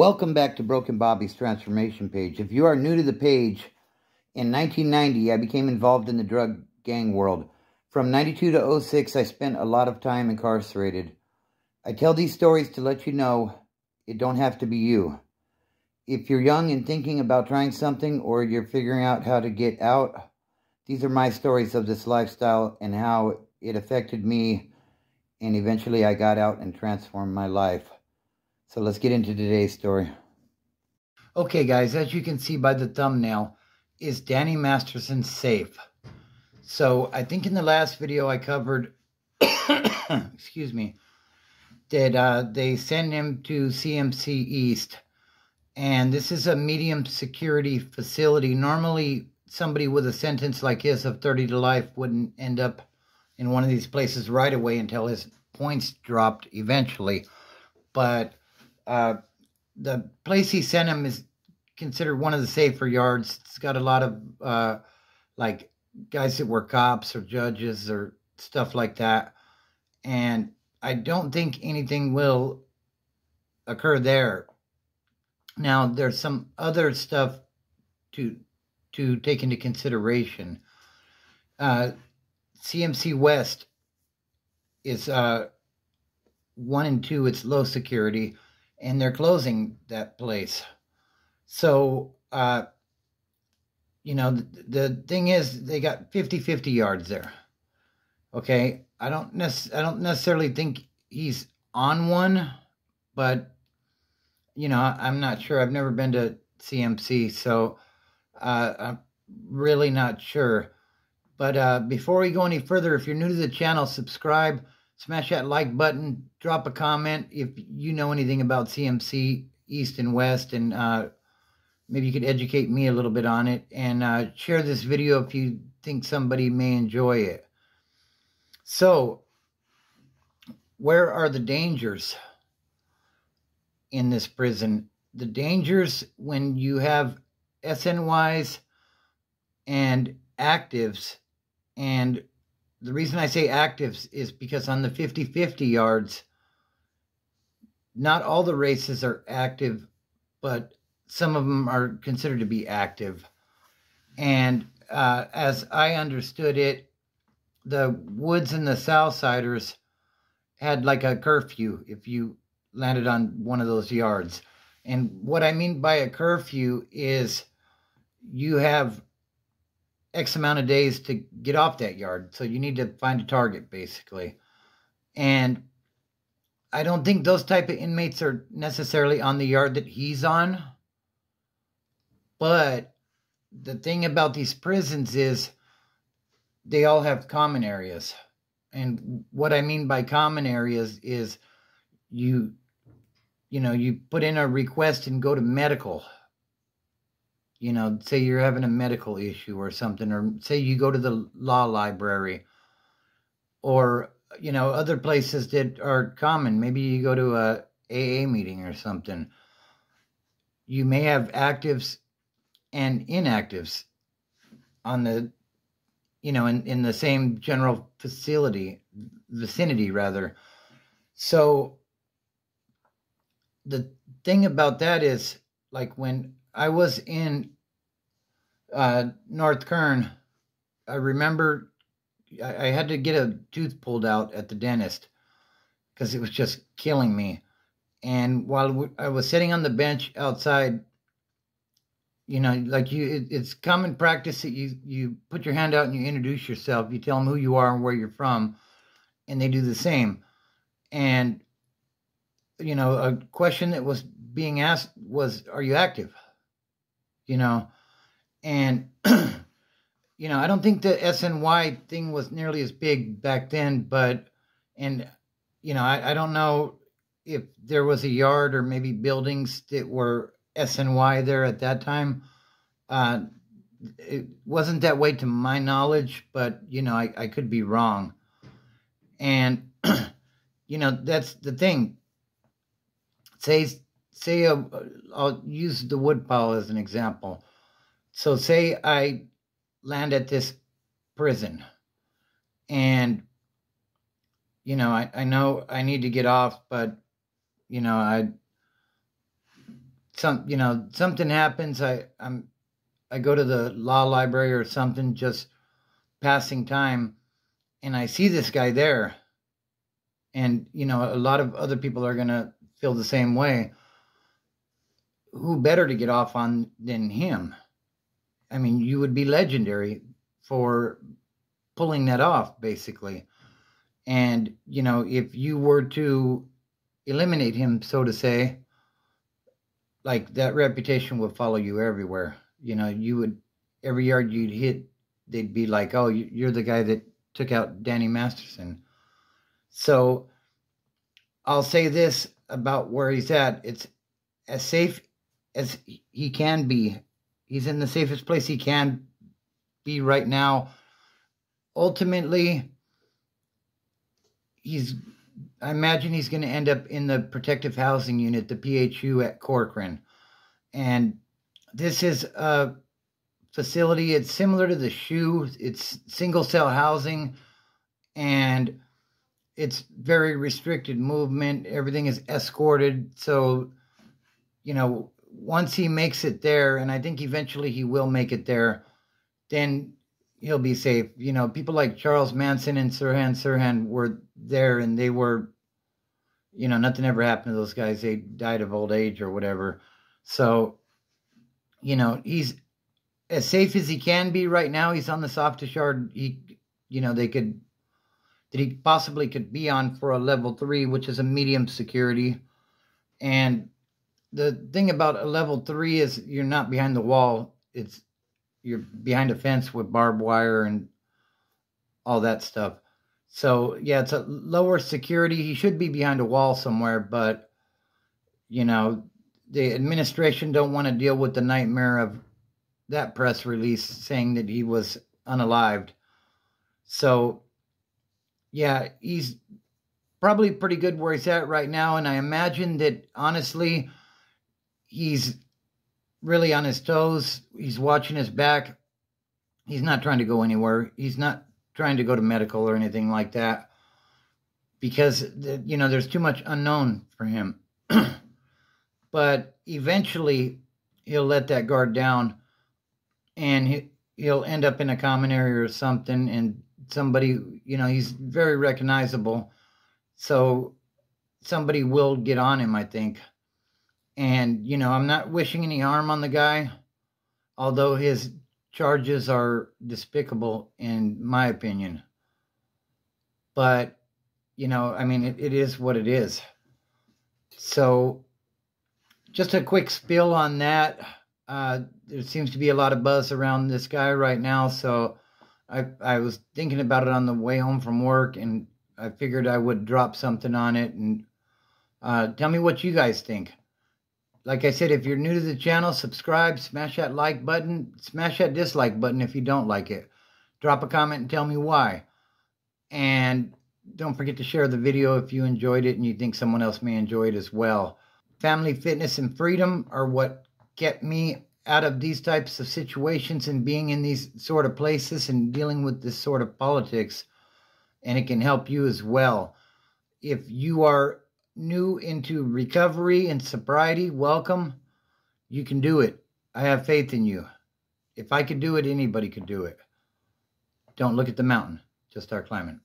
Welcome back to Broken Bobby's Transformation Page. If you are new to the page, in 1990, I became involved in the drug gang world. From 92 to 06, I spent a lot of time incarcerated. I tell these stories to let you know it don't have to be you. If you're young and thinking about trying something, or you're figuring out how to get out, these are my stories of this lifestyle and how it affected me, and eventually I got out and transformed my life. So let's get into today's story. Okay, guys, as you can see by the thumbnail, is Danny Masterson safe? So I think in the last video I covered, excuse me, that they send him to CMC East. And this is a medium security facility. Normally, somebody with a sentence like his of 30 to life wouldn't end up in one of these places right away until his points dropped eventually. But the place he sent him is considered one of the safer yards. It's got a lot of like guys that were cops or judges or stuff like that. And I don't think anything will occur there. Now, there's some other stuff to take into consideration. CMC West is 1 and 2. It's low security, and they're closing that place. So, you know, the thing is, they got 50-50 yards there. Okay, I don't necessarily think he's on one, but you know, I'm not sure. I've never been to CMC, so I'm really not sure. But before we go any further, if you're new to the channel, subscribe, smash that like button, drop a comment if you know anything about CMC East and West, and maybe you could educate me a little bit on it, and share this video if you think somebody may enjoy it. So, where are the dangers in this prison? The dangers when you have SNYs and actives, and the reason I say actives is because on the 50-50 yards, not all the races are active, but some of them are considered to be active. And as I understood it, the Woods and the Southsiders had like a curfew if you landed on one of those yards. And what I mean by a curfew is you have X amount of days to get off that yard. So you need to find a target, basically. And I don't think those type of inmates are necessarily on the yard that he's on. But the thing about these prisons is they all have common areas. And what I mean by common areas is you put in a request and go to medical. You know, say you're having a medical issue or something, or say you go to the law library, or, you know, other places that are common. Maybe you go to a AA meeting or something. You may have actives and inactives on the, you know, in the same general vicinity rather. So the thing about that is, like when I was in North Kern, I remember I had to get a tooth pulled out at the dentist because it was just killing me. And while I was sitting on the bench outside, you know, like it's common practice that you put your hand out and you introduce yourself. You tell them who you are and where you're from, and they do the same. And, you know, a question that was being asked was, are you active? You know, and, you know, I don't think the SNY thing was nearly as big back then, but, and, you know, I don't know if there was a yard or maybe buildings that were SNY there at that time. It wasn't that way to my knowledge, but, you know, I could be wrong. And, you know, that's the thing. Say I'll use the woodpile as an example. So say I land at this prison and, you know, I know I need to get off, but, you know, something happens. I go to the law library or something, just passing time, and I see this guy there, and a lot of other people are gonna feel the same way. Who better to get off on than him? I mean, you would be legendary for pulling that off, basically. And if you were to eliminate him, so to say, like, that reputation would follow you everywhere. You would, every yard you'd hit, they'd be like, oh, you're the guy that took out Danny Masterson. So I'll say this about where he's at. It's as safe as he can be. He's in the safest place he can be right now. Ultimately, I imagine he's going to end up in the protective housing unit, the PHU at Corcoran. And this is a facility. It's similar to the SHU. It's single cell housing, and it's very restricted movement. Everything is escorted. So, once he makes it there, and I think eventually he will make it there, then he'll be safe. People like Charles Manson and Sirhan were there, and they were, nothing ever happened to those guys. They died of old age or whatever. So, he's as safe as he can be right now. He's on the softest yard he possibly could be on for a level 3, which is a medium security. And the thing about a level 3 is you're not behind the wall. You're behind a fence with barbed wire and all that stuff. So, yeah, it's a lower security. He should be behind a wall somewhere, but, the administration don't want to deal with the nightmare of that press release saying that he was unalived. So, yeah, he's probably pretty good where he's at right now, and I imagine that, honestly, he's really on his toes. He's watching his back. He's not trying to go anywhere. He's not trying to go to medical or anything like that, because there's too much unknown for him. But eventually he'll let that guard down, and he'll end up in a common area or something, and somebody, he's very recognizable, so somebody will get on him, I think. And, I'm not wishing any harm on the guy, although his charges are despicable, in my opinion. But, it is what it is. So, just a quick spill on that. There seems to be a lot of buzz around this guy right now, so I was thinking about it on the way home from work, and I figured I would drop something on it, and tell me what you guys think. Like I said, if you're new to the channel, subscribe, smash that like button, smash that dislike button if you don't like it. Drop a comment and tell me why. And don't forget to share the video if you enjoyed it and you think someone else may enjoy it as well. Family, fitness, and freedom are what kept me out of these types of situations and being in these sort of places and dealing with this sort of politics. And it can help you as well. If you are new into recovery and sobriety, welcome. You can do it. I have faith in you. If I could do it, anybody could do it. Don't look at the mountain. Just start climbing.